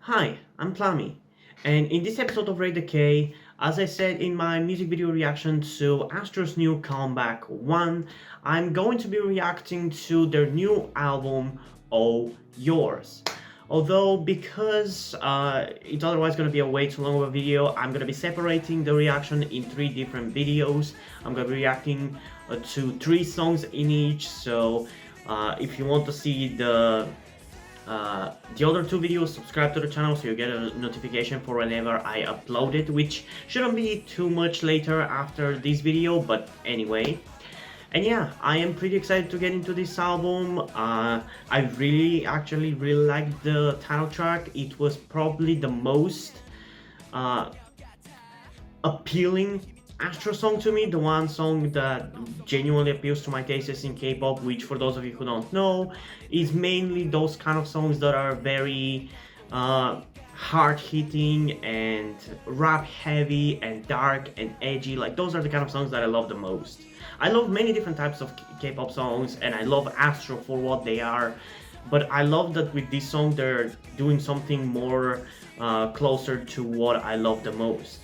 Hi, I'm Plami, and in this episode of Rate the K, as I said in my music video reaction to Astro's new comeback 1, I'm going to be reacting to their new album, Oh Yours. Although, because it's otherwise going to be a way too long of a video, I'm going to be separating the reaction in 3 different videos. I'm going to be reacting to 3 songs in each, so if you want to see the other 2 videos, subscribe to the channel so you get a notification for whenever I upload it, which shouldn't be too much later after this video, but anyway. And yeah, I am pretty excited to get into this album. I actually really liked the title track. It was probably the most uh, appealing Astro song to me, the one song that genuinely appeals to my tastes in K-pop, which for those of you who don't know, is mainly those kind of songs that are very hard-hitting and rap-heavy and dark and edgy. Like, those are the kind of songs that I love the most. I love many different types of K-pop songs, and I love Astro for what they are, but I love that with this song they're doing something more closer to what I love the most.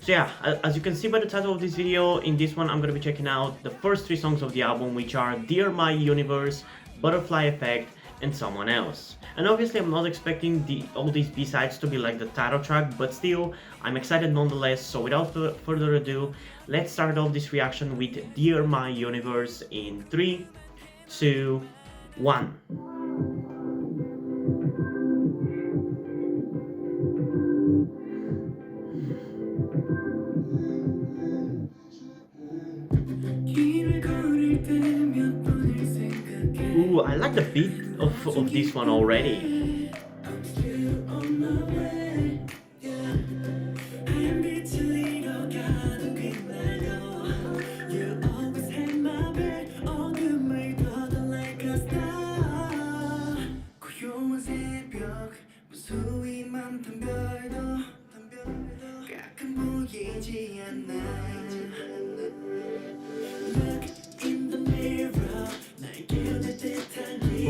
So yeah, as you can see by the title of this video, in this one I'm going to be checking out the first 3 songs of the album, which are Dear My Universe, Butterfly Effect, and Someone Else. And obviously I'm not expecting all these B-sides to be like the title track, but still, I'm excited nonetheless. So without further ado, let's start off this reaction with Dear My Universe in 3, 2, 1. Ooh, I like the beat of this one already.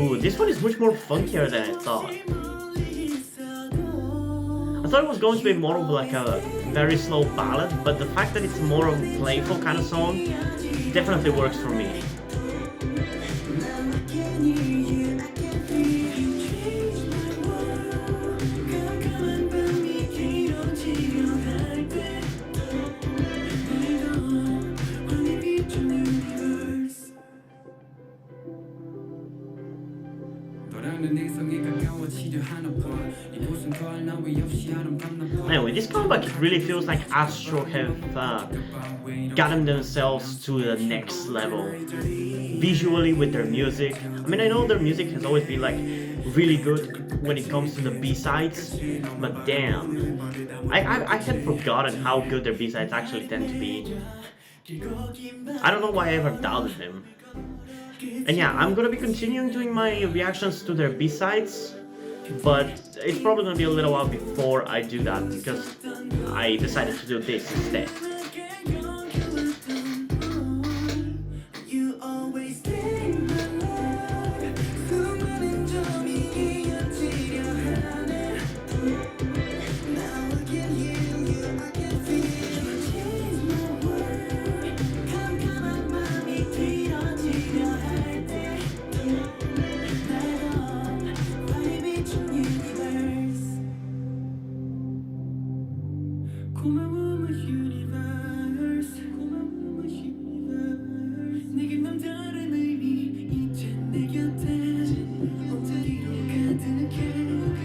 Ooh, this one is much more funkier than I thought. I thought it was going to be more of like a very slow ballad, but the fact that it's more of a playful kind of song definitely works for me. Anyway, this comeback, it really feels like Astro have gotten themselves to the next level visually with their music. I mean, I know their music has always been like really good when it comes to the B-sides, but damn, I had forgotten how good their B-sides actually tend to be. I don't know why I ever doubted them. And yeah, I'm gonna be continuing doing my reactions to their B-sides, but it's probably gonna be a little while before I do that because I decided to do this instead.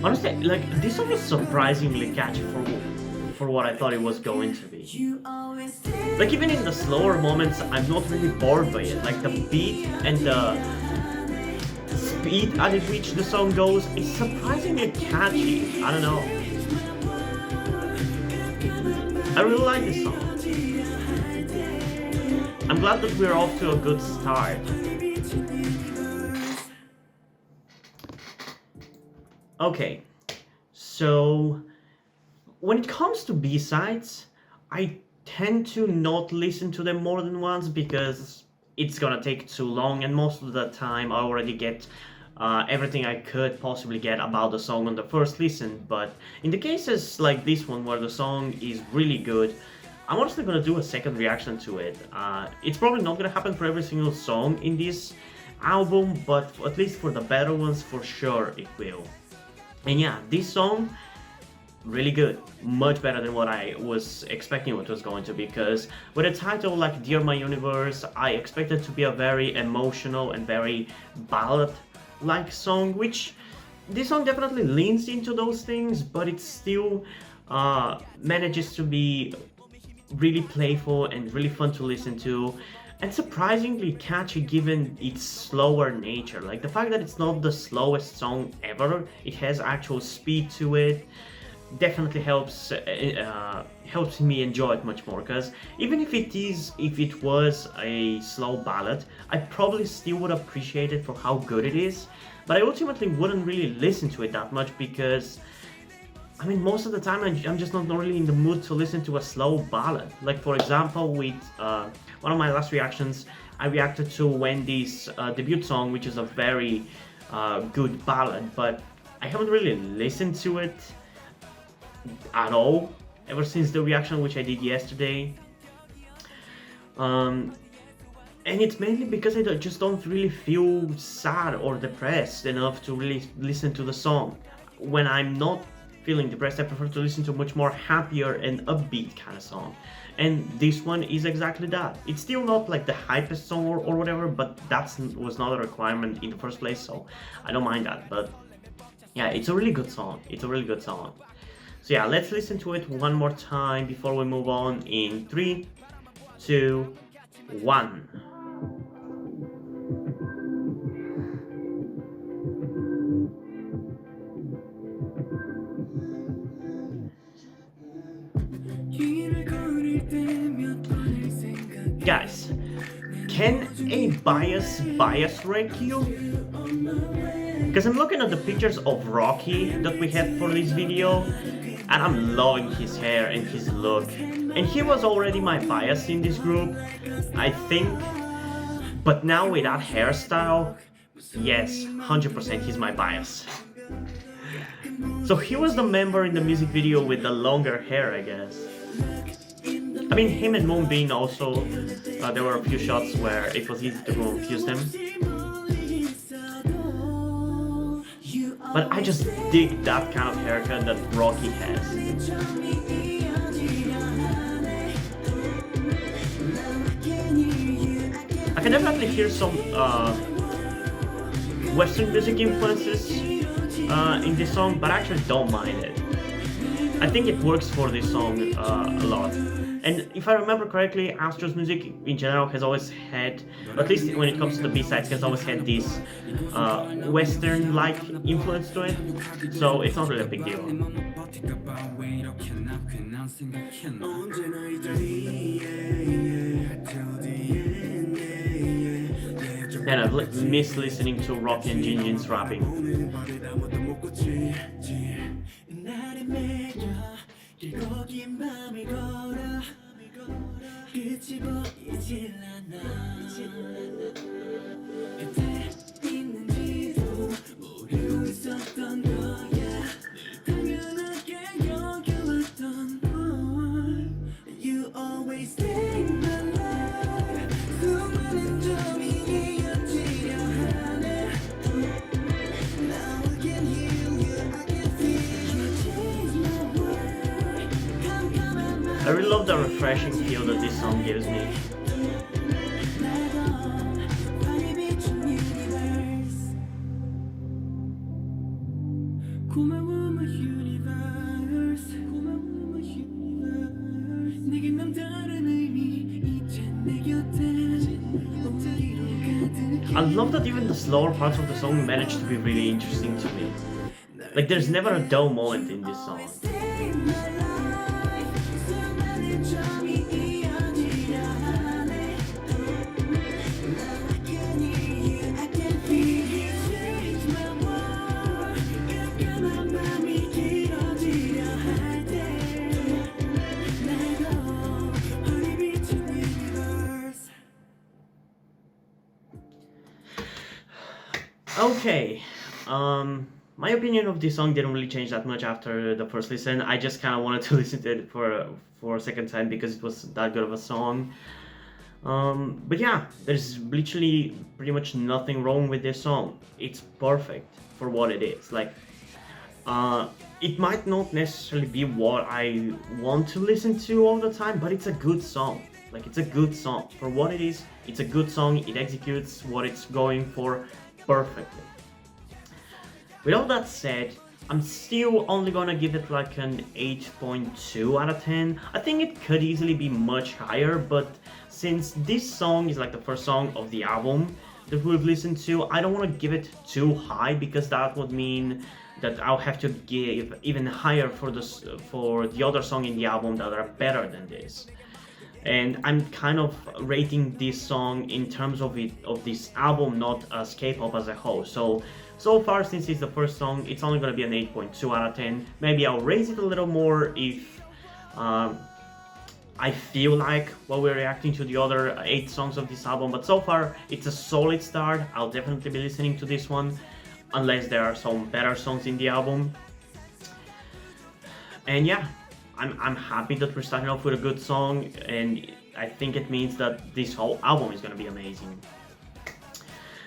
Honestly, like, this song is surprisingly catchy for what I thought it was going to be. Like, even in the slower moments, I'm not really bored by it. Like, the beat and the speed at which the song goes is surprisingly catchy. I don't know. I really like this song. I'm glad that we're off to a good start. Okay, so when it comes to B-sides, I tend to not listen to them more than once because it's gonna take too long, and most of the time I already get everything I could possibly get about the song on the first listen. But in the cases like this one, where the song is really good, I'm honestly gonna do a second reaction to it. It's probably not gonna happen for every single song in this album, but at least for the better ones, for sure it will. And yeah, this song, really good, much better than what I was expecting it was going to be, because with a title like Dear My Universe, I expected to be a very emotional and very ballad-like song, which this song definitely leans into those things, but it still manages to be really playful and really fun to listen to, and surprisingly catchy given its slower nature. Like the fact that it's not the slowest song ever, it has actual speed to it, definitely helps me enjoy it much more. Because even if it was a slow ballad, I probably still would appreciate it for how good it is, but I ultimately wouldn't really listen to it that much, because I mean, most of the time I'm just not really in the mood to listen to a slow ballad. Like for example, with one of my last reactions, I reacted to Wendy's debut song, which is a very good ballad, but I haven't really listened to it at all ever since the reaction which I did yesterday. And it's mainly because I just don't really feel sad or depressed enough to really listen to the song. When I'm not feeling depressed, I prefer to listen to a much more happier and upbeat kind of song. And this one is exactly that. It's still not like the hypest song or whatever, but that was not a requirement in the first place, so I don't mind that. But yeah, it's a really good song. It's a really good song. So yeah, let's listen to it one more time before we move on in 3, 2, 1. Guys, can a bias wreck you? Because I'm looking at the pictures of Rocky that we have for this video, and I'm loving his hair and his look. And he was already my bias in this group, I think. But now with that hairstyle, yes, 100% he's my bias. So he was the member in the music video with the longer hair, I guess. I mean, him and Moonbin also, there were a few shots where it was easy to confuse them. But I just dig that kind of haircut that Rocky has. I can definitely hear some Western music influences in this song, but I actually don't mind it. I think it works for this song a lot. And if I remember correctly, ASTRO's music in general has always had, at least when it comes to the B-sides, has always had this Western-like influence to it, so it's not really a big deal. And I've missed listening to Rocky and Jinjin's rapping. I really love the refreshing feel that this song gives me. I love that even the slower parts of the song manage to be really interesting to me. Like, there's never a dull moment in this song. Okay, My opinion of this song didn't really change that much after the first listen. I just kind of wanted to listen to it for a second time because it was that good of a song. But yeah, there's literally pretty much nothing wrong with this song. It's perfect for what it is. Like, it might not necessarily be what I want to listen to all the time, but it's a good song. Like, it's a good song for what it is. It's a good song. It executes what it's going for perfectly. With all that said, I'm still only gonna give it like an 8.2 out of 10. I think it could easily be much higher, but since this song is like the first song of the album that we've listened to, I don't want to give it too high because that would mean that I'll have to give even higher for the other song in the album that are better than this. And I'm kind of rating this song in terms of this album, not as K-pop as a whole. So far, since it's the first song, it's only gonna be an 8.2 out of 10. Maybe I'll raise it a little more if I feel like while we're reacting to the other 8 songs of this album. But so far, it's a solid start. I'll definitely be listening to this one, unless there are some better songs in the album. And yeah, I'm happy that we're starting off with a good song, and I think it means that this whole album is gonna be amazing.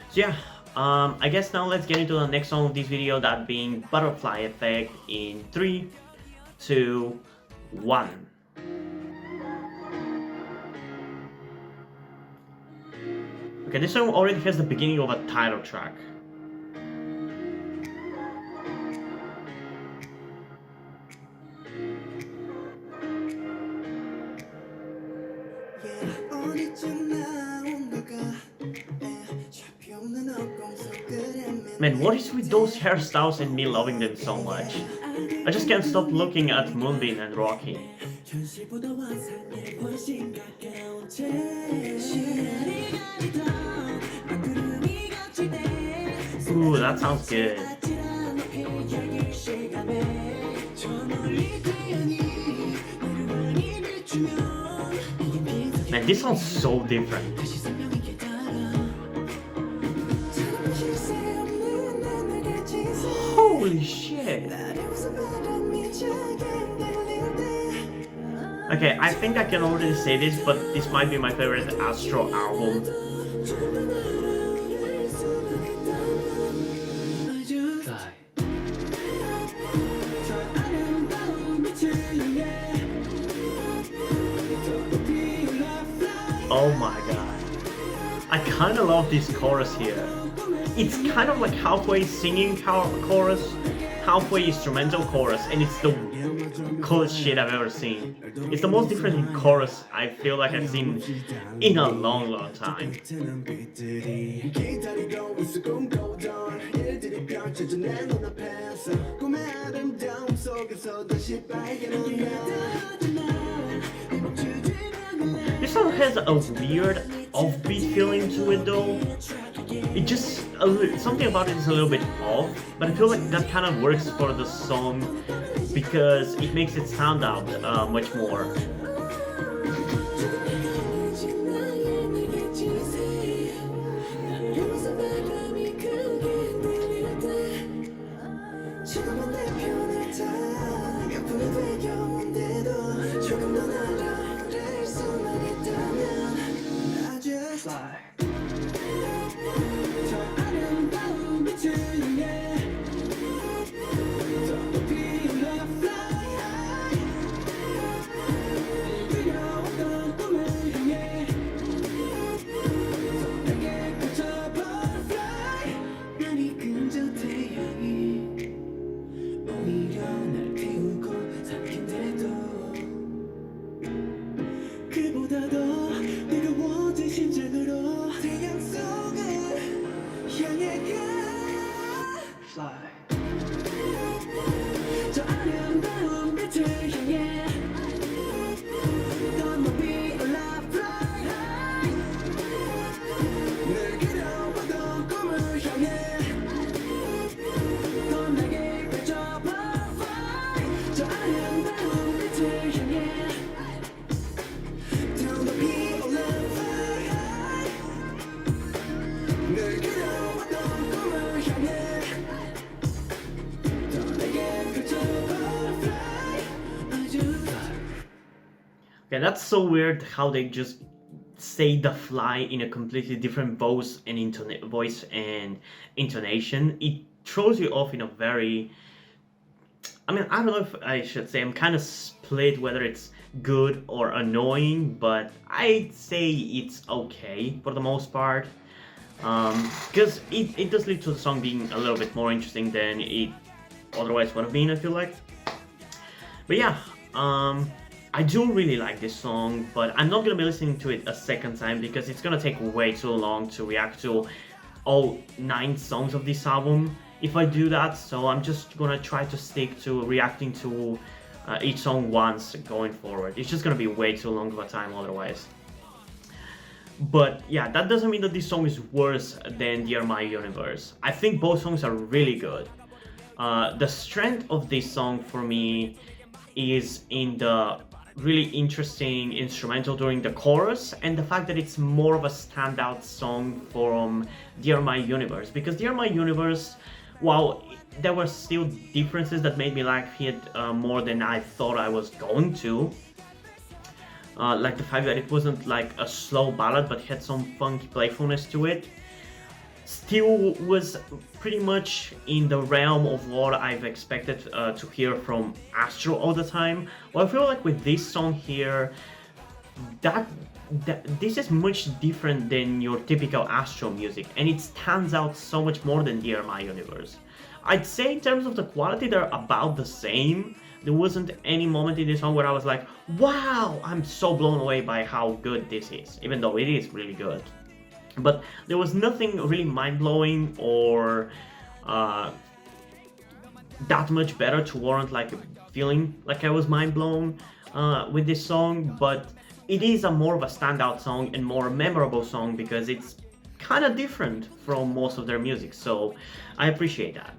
So yeah, I guess now let's get into the next song of this video, that being Butterfly Effect in 3, 2, 1. Okay, this song already has the beginning of a title track. Man, what is with those hairstyles and me loving them so much? I just can't stop looking at Moonbin and Rocky. Ooh, that sounds good. Man, this sounds so different. Holy shit! Okay, I think I can already say this, but this might be my favorite ASTRO album. Oh my god. I kinda love this chorus here. It's kind of like halfway singing chorus, halfway instrumental chorus, and it's the coolest shit I've ever seen. It's the most different chorus I feel like I've seen in a long, long time. This song has a weird offbeat feeling to it though. It just, something about it is a little bit off, but I feel like that kind of works for the song because it makes it stand out much more. Yeah, that's so weird how they just say the fly in a completely different voice and intonation. It throws you off in a very, I mean, I don't know if I should say, I'm kind of split whether it's good or annoying, but I'd say it's okay for the most part. Because it does lead to the song being a little bit more interesting than it otherwise would have been, I feel like. But yeah, I do really like this song, but I'm not gonna be listening to it a second time because it's gonna take way too long to react to all 9 songs of this album if I do that. So I'm just gonna try to stick to reacting to each song once going forward. It's just gonna be way too long of a time otherwise. But yeah, that doesn't mean that this song is worse than Dear My Universe. I think both songs are really good. The strength of this song for me is in the really interesting instrumental during the chorus and the fact that it's more of a standout song from Dear My Universe. Because Dear My Universe, while there were still differences that made me like it more than I thought I was going to, like the fact that it wasn't like a slow ballad but had some funky playfulness to it, still was pretty much in the realm of what I've expected to hear from ASTRO all the time. Well, I feel like with this song here, that this is much different than your typical ASTRO music, and it stands out so much more than Dear My Universe. I'd say in terms of the quality, they're about the same. There wasn't any moment in this song where I was like, wow, I'm so blown away by how good this is, even though it is really good. But there was nothing really mind-blowing or that much better to warrant like feeling like I was mind-blown with this song. But it is a more of a standout song and more memorable song because it's kind of different from most of their music, so I appreciate that.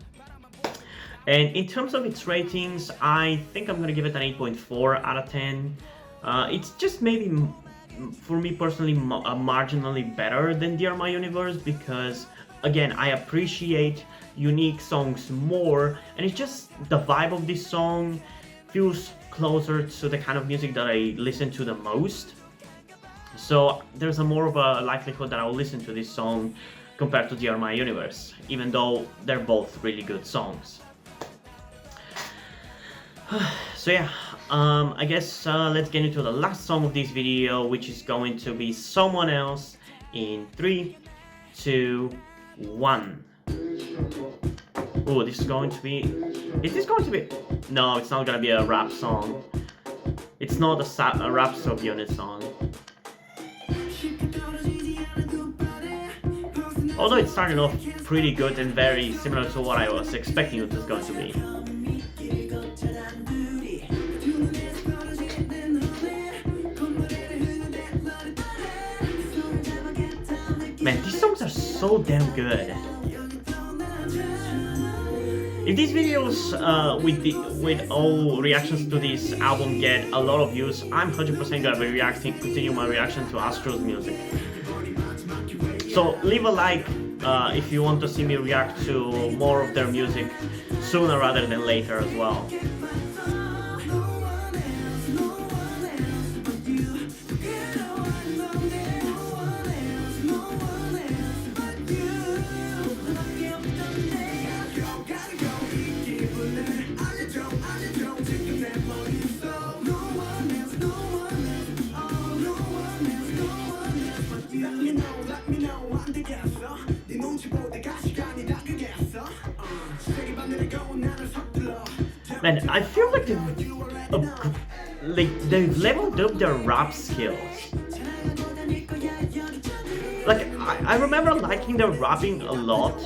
And in terms of its ratings, I think I'm gonna give it an 8.4 out of 10. It's just maybe, for me personally, marginally better than Dear My Universe because, again, I appreciate unique songs more, and it's just the vibe of this song feels closer to the kind of music that I listen to the most. So there's a more of a likelihood that I'll listen to this song compared to Dear My Universe, even though they're both really good songs. So yeah, I guess let's get into the last song of this video, which is going to be Someone Else in 3, 2, 1. Oh, this is going to be... Is this going to be... No, it's not going to be a rap song. It's not a rap subunit song. Although it started off pretty good and very similar to what I was expecting it was going to be. Man, these songs are so damn good. If these videos with all reactions to this album get a lot of views, I'm 100% gonna be continue my reaction to ASTRO's music. So leave a like if you want to see me react to more of their music sooner rather than later as well. Man, I feel like they've leveled up their rap skills. Like, I remember liking their rapping a lot,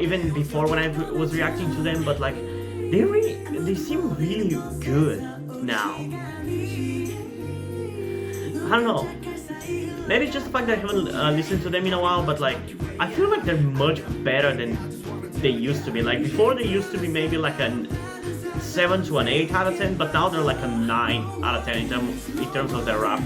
even before when I was reacting to them, but like, they seem really good now. I don't know. Maybe it's just the fact that I haven't listened to them in a while, but like, I feel like they're much better than they used to be. Like, before they used to be maybe like a 7 to an 8 out of 10, but now they're like a 9 out of 10 in terms of their rap.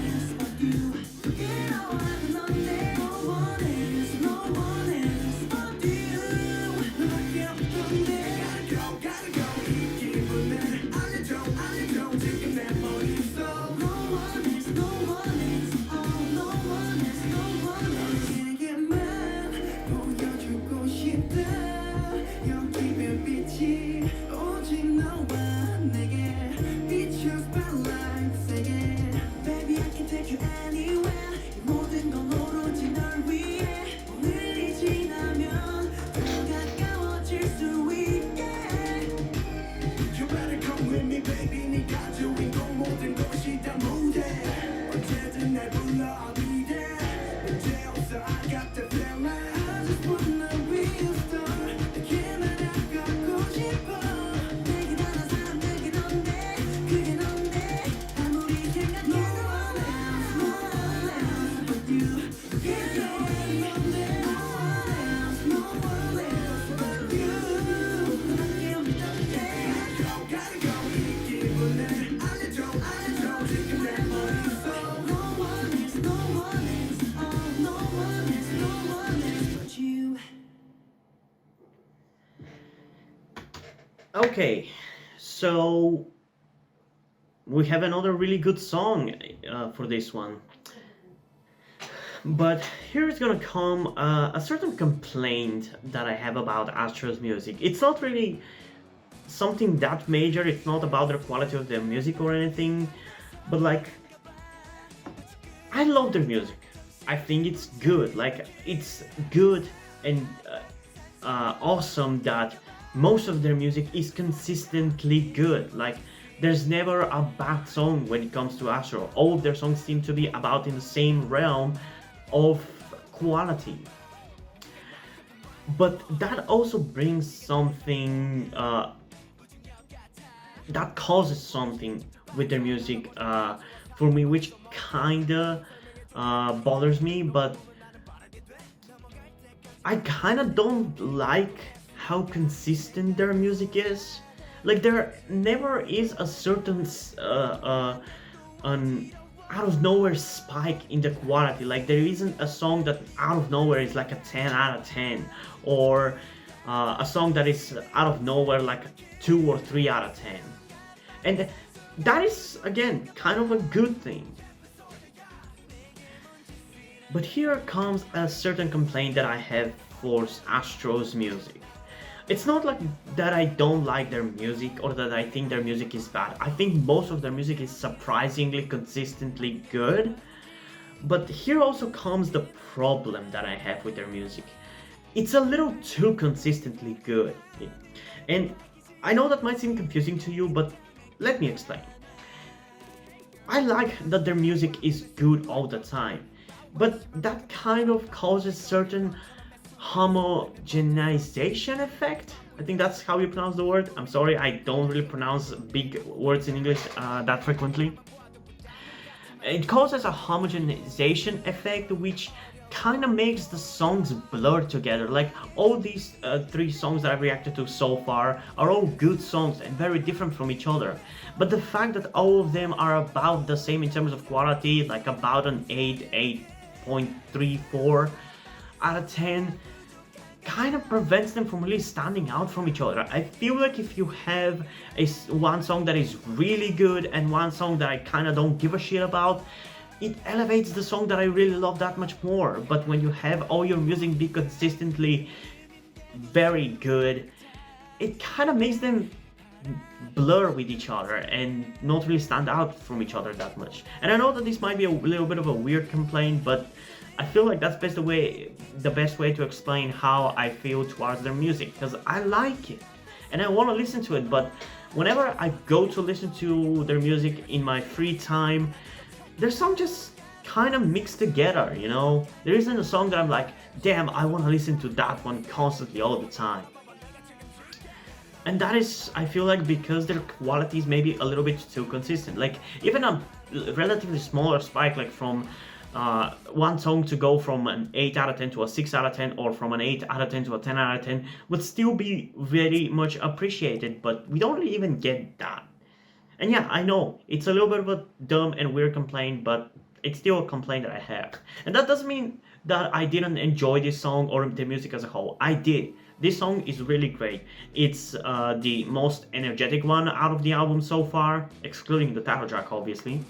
Okay, so we have another really good song for this one. But here's gonna come a certain complaint that I have about Astro's music. It's not really something that major, it's not about the quality of their music or anything, but like, I love their music. I think it's good. Like, it's good and awesome that most of their music is consistently good. Like, there's never a bad song when it comes to Astro. All of their songs seem to be about in the same realm of quality. But that also brings something that causes something with their music for me, which kinda bothers me. But I kinda don't like how consistent their music is. Like, there never is a certain an out of nowhere spike in the quality. Like, there isn't a song that out of nowhere is like a 10 out of 10, or a song that is out of nowhere like 2 or 3 out of 10. And that is, again, kind of a good thing. But here comes a certain complaint that I have for Astro's music. It's not like that I don't like their music or that I think their music is bad. I think most of their music is surprisingly consistently good. But here also comes the problem that I have with their music. It's a little too consistently good. And I know that might seem confusing to you, but let me explain. I like that their music is good all the time, but that kind of causes certain homogenization effect. I think that's how you pronounce the word. I'm sorry, I don't really pronounce big words in English that frequently. It causes a homogenization effect, which kind of makes the songs blur together. Like, all these 3 songs that I've reacted to so far are all good songs and very different from each other. But the fact that all of them are about the same in terms of quality, like about an 8, 8.34 out of 10, kind of prevents them from really standing out from each other. I feel like if you have one song that is really good and one song that I kind of don't give a shit about, it elevates the song that I really love that much more. But when you have all your music be consistently very good, it kind of makes them blur with each other and not really stand out from each other that much. And I know that this might be a little bit of a weird complaint, but I feel like that's the best way to explain how I feel towards their music, because I like it and I want to listen to it. But whenever I go to listen to their music in my free time, there's some just kind of mixed together, you know? There isn't a song that I'm like, damn, I want to listen to that one constantly all the time. And that is, I feel like, because their quality is maybe a little bit too consistent. Like, even a relatively smaller spike, like from one song to go from an 8 out of 10 to a 6 out of 10, or from an 8 out of 10 to a 10 out of 10, would still be very much appreciated, but we don't really even get that. And yeah, I know, it's a little bit of a dumb and weird complaint, but it's still a complaint that I have. And that doesn't mean that I didn't enjoy this song or the music as a whole. I did. This song is really great. It's the most energetic one out of the album so far, excluding the title track, obviously.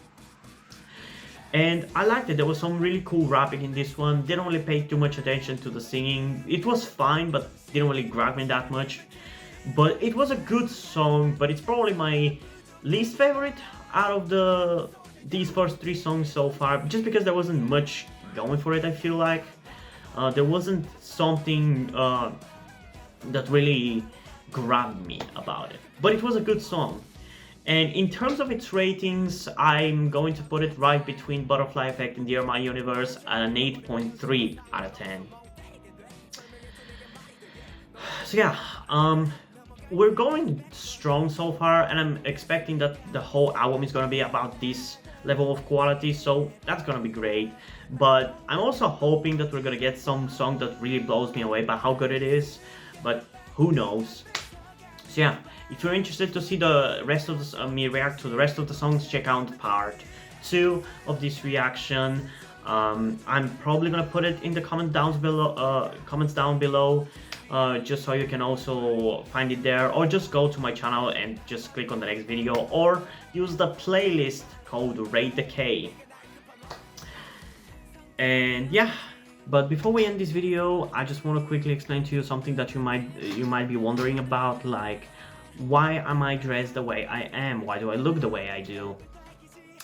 And I liked it. There was some really cool rapping in this one. Didn't really pay too much attention to the singing. It was fine, but didn't really grab me that much. But it was a good song, but it's probably my least favorite out of these first 3 songs so far, just because there wasn't much going for it. I feel like there wasn't something that really grabbed me about it, but it was a good song. And in terms of its ratings, I'm going to put it right between Butterfly Effect and Dear My Universe at an 8.3 out of 10. So yeah, we're going strong so far, and I'm expecting that the whole album is gonna be about this level of quality, so that's gonna be great. But I'm also hoping that we're gonna get some song that really blows me away by how good it is, but who knows. So yeah, if you're interested to see the rest of me react to the rest of the songs, check out part 2 of this reaction. I'm probably gonna put it in the comments down below, just so you can also find it there, or just go to my channel and just click on the next video, or use the playlist called Rate the K. And yeah, but before we end this video, I just want to quickly explain to you something that you might be wondering about, like, why am I dressed the way I am? Why do I look the way I do?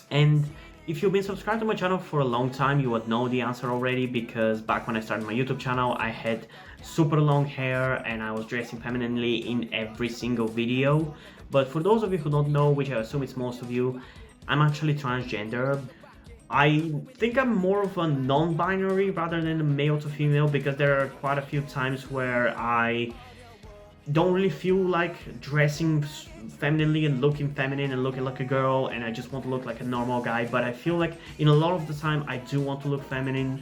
And if you've been subscribed to my channel for a long time, you would know the answer already, because back when I started my YouTube channel, I had super long hair and I was dressing femininely in every single video. But for those of you who don't know, which I assume it's most of you, I'm actually transgender. I think I'm more of a non-binary rather than a male to female, because there are quite a few times where I don't really feel like dressing femininely and looking feminine and looking like a girl, and I just want to look like a normal guy. But I feel like in a lot of the time I do want to look feminine.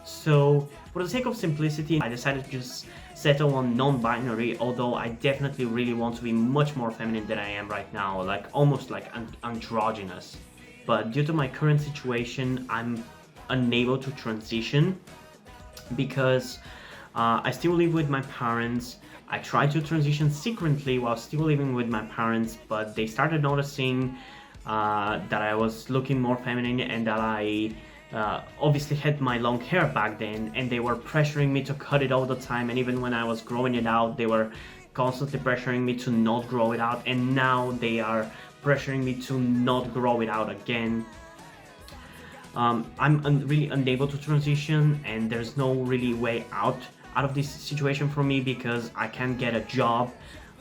So for the sake of simplicity, I decided to just settle on non-binary, although I definitely really want to be much more feminine than I am right now, like almost like androgynous. But due to my current situation, I'm unable to transition, because I still live with my parents. I tried to transition secretly while still living with my parents, but they started noticing that I was looking more feminine, and that I obviously had my long hair back then, and they were pressuring me to cut it all the time. And even when I was growing it out, they were constantly pressuring me to not grow it out, and now they are pressuring me to not grow it out again. I'm really unable to transition, and there's no really way out of this situation for me, because I can't get a job.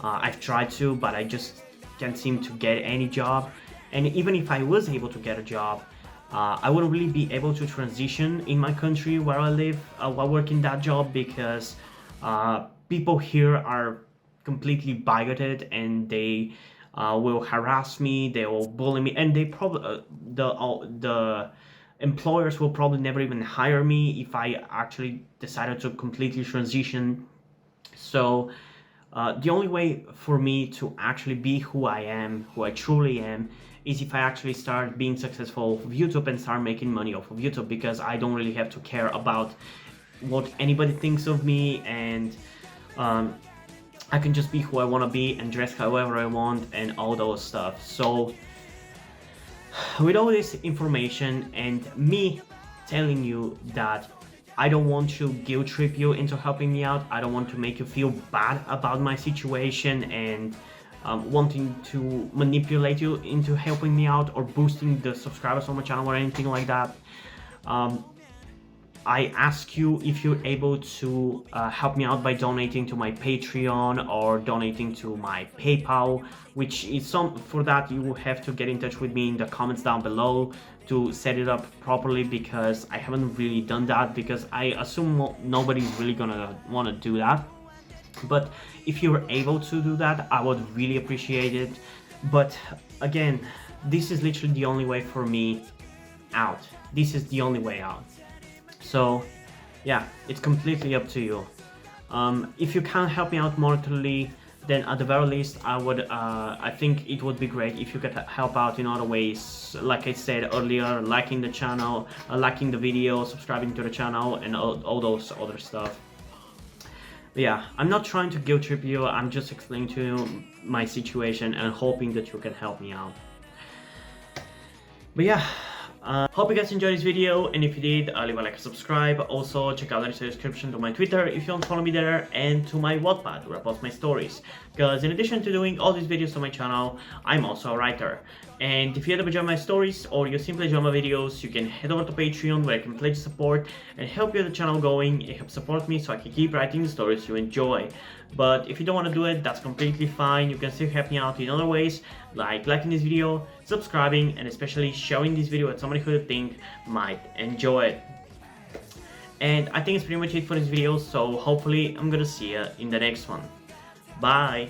I've tried to, but I just can't seem to get any job. And even if I was able to get a job, I wouldn't really be able to transition in my country where I live while working that job, because people here are completely bigoted, and they will harass me, they will bully me, and they probably the employers will probably never even hire me if I actually decided to completely transition. So the only way for me to actually be who I am, who I truly am, is if I actually start being successful off of YouTube and start making money off of YouTube, because I don't really have to care about what anybody thinks of me, and I can just be who I want to be and dress however I want and all those stuff. So with all this information and me telling you that I don't want to guilt trip you into helping me out, I don't want to make you feel bad about my situation and wanting to manipulate you into helping me out or boosting the subscribers on my channel or anything like that, I ask you if you're able to help me out by donating to my Patreon or donating to my PayPal, which is for that you will have to get in touch with me in the comments down below to set it up properly, because I haven't really done that, because I assume nobody's really gonna want to do that. But if you're able to do that, I would really appreciate it. But again, this is literally the only way for me out. This is the only way out. So yeah, it's completely up to you. If you can't help me out monetarily, then at the very least I think it would be great if you could help out in other ways, like I said earlier, liking the channel, liking the video, subscribing to the channel, and all those other stuff. But yeah, I'm not trying to guilt trip you, I'm just explaining to you my situation and hoping that you can help me out. But yeah, hope you guys enjoyed this video, and if you did, leave a like and subscribe. Also, check out the description to my Twitter if you don't follow me there, and to my Wattpad where I post my stories. Because in addition to doing all these videos on my channel, I'm also a writer. And if you end up enjoying my stories, or you simply enjoy my videos, you can head over to Patreon where I can pledge support and help get the channel going. It helps support me so I can keep writing the stories you enjoy. But if you don't want to do it, that's completely fine. You can still help me out in other ways, like liking this video, subscribing, and especially sharing this video with somebody who you think might enjoy it. And I think it's pretty much it for this video, so hopefully I'm gonna see you in the next one. Bye!